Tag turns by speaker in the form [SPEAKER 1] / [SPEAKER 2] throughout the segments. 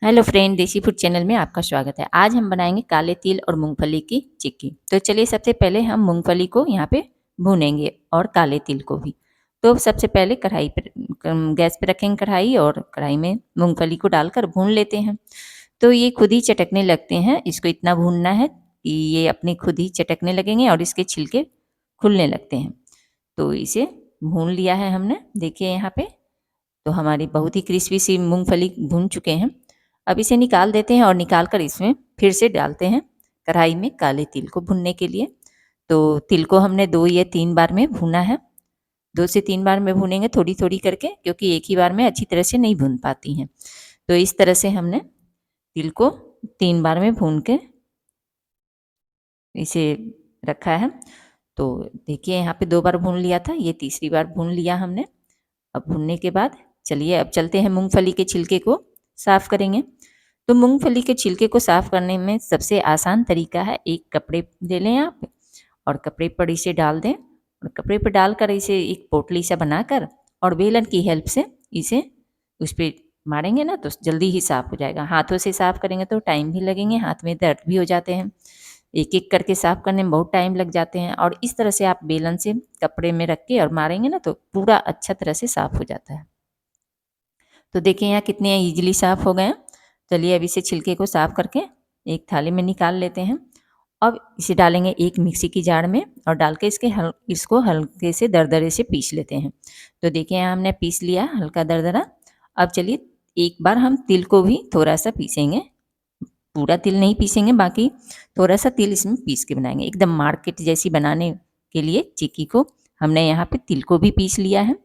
[SPEAKER 1] Hello friend, देसी food channel में आपका स्वागत है। आज हम बनाएंगे काले तिल और मूंगफली की चिक्की। तो चलिए सबसे पहले हम मूंगफली को यहाँ पे भूनेंगे और काले तिल को भी। तो सबसे पहले कढ़ाई पर गैस पे रखेंगे कढ़ाई और कढ़ाई में मूंगफली को डालकर भून लेते हैं। तो ये खुद ही चटकने लगते हैं, इसको इतना भूनना है कि ये अपने खुद ही चटकने लगेंगे और इसके छिलके खुलने लगते हैं। तो इसे भून लिया है हमने, देखिए यहाँ पे। तो हमारी बहुत ही क्रिस्पी सी मूंगफली भून चुके हैं। अब इसे निकाल देते हैं और निकाल कर इसमें फिर से डालते हैं कढ़ाई में काले तिल को भुनने के लिए। तो तिल को हमने 2 या 3 बार में भुना है। 2 से 3 बार में भुनेंगे थोड़ी-थोड़ी करके, क्योंकि एक ही बार में अच्छी तरह से नहीं भुन पाती हैं। तो इस तरह से हमने तिल को 3 बार में भून के इसे रखा है। तो देखिए यहाँ पे 2 बार भून लिया था, ये तीसरी बार भून लिया हमने। अब भुनने के बाद चलिए अब चलते हैं मूंगफली के छिलके को साफ़ करेंगे। तो मूंगफली के छिलके को साफ़ करने में सबसे आसान तरीका है, एक कपड़े ले लें आप और कपड़े पर इसे डाल दें और कपड़े पर डालकर इसे एक पोटली सा बनाकर और बेलन की हेल्प से इसे उस पर मारेंगे ना तो जल्दी ही साफ़ हो जाएगा। हाथों से साफ़ करेंगे तो टाइम भी लगेंगे, हाथ में दर्द भी हो जाते हैं। एक एक करके साफ़ करने में बहुत टाइम लग जाते हैं और इस तरह से आप बेलन से कपड़े में रख के और मारेंगे ना तो पूरा अच्छा तरह से साफ़ हो जाता है। तो देखिए यहाँ कितने ईजिली साफ़ हो गए हैं। चलिए अब इसे छिलके को साफ़ करके एक थाली में निकाल लेते हैं। अब इसे डालेंगे एक मिक्सी की जार में और डाल के इसको हल्के से दरदरे से पीस लेते हैं। तो देखिए यहाँ हमने पीस लिया हल्का दरदरा। अब चलिए एक बार हम तिल को भी थोड़ा सा पीसेंगे, पूरा तिल नहीं पीसेंगे, बाकी थोड़ा सा तिल इसमें पीस के बनाएंगे एकदम मार्केट जैसी बनाने के लिए चिक्की को। हमने यहाँ पे तिल को भी पीस लिया है।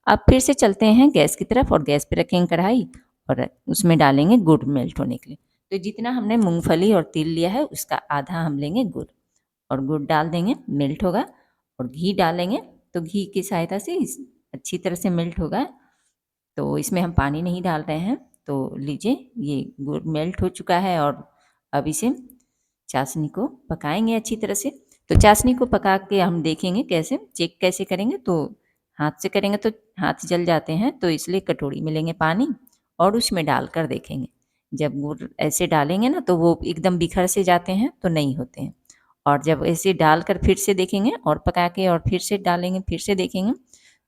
[SPEAKER 1] अब फिर से चलते हैं गैस की तरफ और गैस पे रखेंगे कढ़ाई और उसमें डालेंगे गुड़ मेल्ट होने के लिए। तो जितना हमने मूंगफली और तिल लिया है उसका आधा हम लेंगे गुड़ और गुड़ डाल देंगे, मेल्ट होगा। और घी डालेंगे तो घी की सहायता से अच्छी तरह से मेल्ट होगा। तो इसमें हम पानी नहीं डाल रहे हैं। तो लीजिए ये गुड़ मेल्ट हो चुका है और अब इसे चाशनी को पकाएंगे अच्छी तरह से। तो चाशनी को पका के हम देखेंगे कैसे, चेक कैसे करेंगे। तो हाथ से करेंगे तो हाथ जल जाते हैं, तो इसलिए कटोरी में लेंगे पानी और उसमें डालकर देखेंगे। जब गुड़ ऐसे डालेंगे ना तो वो एकदम बिखर से जाते हैं तो नहीं होते हैं। और जब ऐसे डालकर फिर से देखेंगे और पका के और फिर से डालेंगे फिर से देखेंगे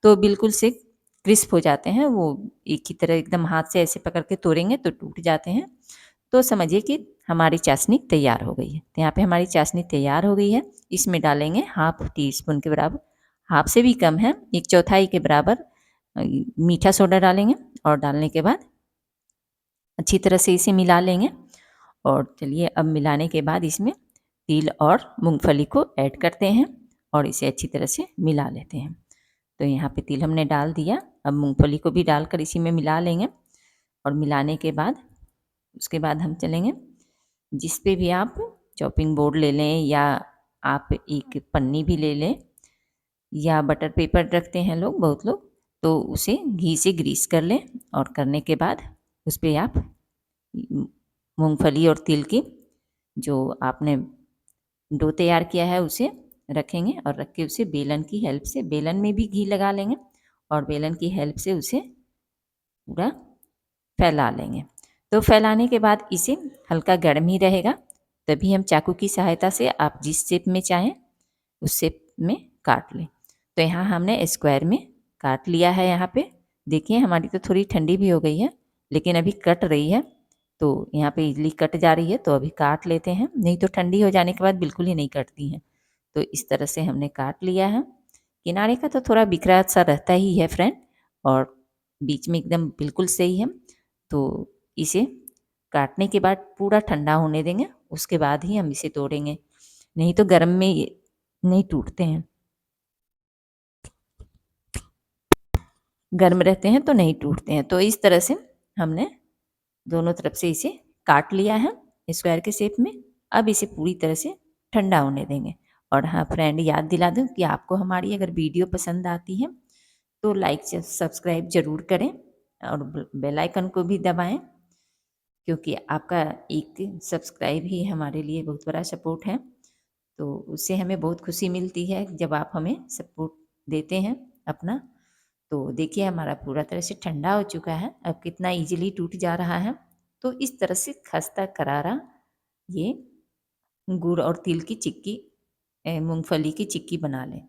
[SPEAKER 1] तो बिल्कुल से क्रिस्प हो जाते हैं। वो एक ही तरह एकदम हाथ से ऐसे पकड़ के तोड़ेंगे तो टूट जाते हैं। तो समझिए कि हमारी चाशनी तैयार हो गई है। तो यहाँ पे हमारी चाशनी तैयार हो गई है। इसमें डालेंगे हाफ टी स्पून के बराबर, हाफ से भी कम है, एक चौथाई के बराबर मीठा सोडा डालेंगे और डालने के बाद अच्छी तरह से इसे मिला लेंगे। और चलिए अब मिलाने के बाद इसमें तिल और मूंगफली को ऐड करते हैं और इसे अच्छी तरह से मिला लेते हैं। तो यहाँ पे तिल हमने डाल दिया, अब मूंगफली को भी डालकर इसी में मिला लेंगे और मिलाने के बाद उसके बाद हम चलेंगे जिस पे भी आप चॉपिंग बोर्ड ले लें या आप एक पन्नी भी ले लें या बटर पेपर रखते हैं लोग, बहुत लोग, तो उसे घी से ग्रीस कर लें और करने के बाद उस पर आप मूंगफली और तिल की जो आपने डो तैयार किया है उसे रखेंगे और रख के उसे बेलन की हेल्प से, बेलन में भी घी लगा लेंगे और बेलन की हेल्प से उसे पूरा फैला लेंगे। तो फैलाने के बाद इसे हल्का गर्म ही रहेगा, तभी हम चाकू की सहायता से आप जिस शेप में चाहें उस शेप में काट लें। तो यहाँ हमने स्क्वायर में काट लिया है। यहाँ पे देखिए हमारी तो थोड़ी ठंडी भी हो गई है लेकिन अभी कट रही है। तो यहाँ पे इजली कट जा रही है तो अभी काट लेते हैं, नहीं तो ठंडी हो जाने के बाद बिल्कुल ही नहीं कटती हैं। तो इस तरह से हमने काट लिया है। किनारे का तो थोड़ा बिखरा सा रहता ही है फ्रेंड और बीच में एकदम बिल्कुल सही है। तो इसे काटने के बाद पूरा ठंडा होने देंगे, उसके बाद ही हम इसे तोड़ेंगे, नहीं तो गर्म में ये नहीं टूटते हैं, गर्म रहते हैं तो नहीं टूटते हैं। तो इस तरह से हमने दोनों तरफ से इसे काट लिया है स्क्वायर के शेप में। अब इसे पूरी तरह से ठंडा होने देंगे। और हाँ फ्रेंड, याद दिला दूँ कि आपको हमारी अगर वीडियो पसंद आती है तो लाइक सब्सक्राइब ज़रूर करें और बेल आइकन को भी दबाएं, क्योंकि आपका एक सब्सक्राइब ही हमारे लिए बहुत बड़ा सपोर्ट है। तो उससे हमें बहुत खुशी मिलती है जब आप हमें सपोर्ट देते हैं अपना। तो देखिए हमारा पूरा तरह से ठंडा हो चुका है, अब कितना इजीली टूट जा रहा है। तो इस तरह से खस्ता करारा ये गुड़ और तिल की चिक्की मूँगफली की चिक्की बना लें।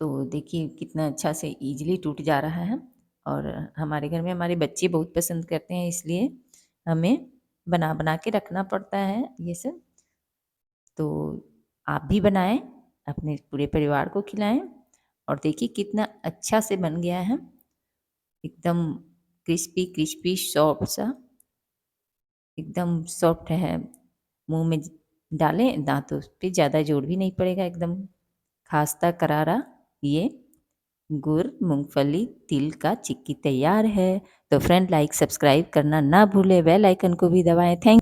[SPEAKER 1] तो देखिए कितना अच्छा से ईज़िली टूट जा रहा है और हमारे घर में हमारे बच्चे बहुत पसंद करते हैं, इसलिए हमें बना के रखना पड़ता है ये सब। तो आप भी बनाएँ, अपने पूरे परिवार को खिलाएँ और देखिए कितना अच्छा से बन गया है, एकदम क्रिस्पी-क्रिस्पी सॉफ्ट सा, एकदम सॉफ्ट है। मुँह में डालें, दाँतों पे ज़्यादा ज़ोर भी नहीं पड़ेगा, एकदम खास्ता करारा ये गुड़, मूँगफली, तिल का चिक्की तैयार है। तो फ्रेंड लाइक, सब्सक्राइब करना ना भूलें, बेल आइकन को भी दबाएँ। थैंक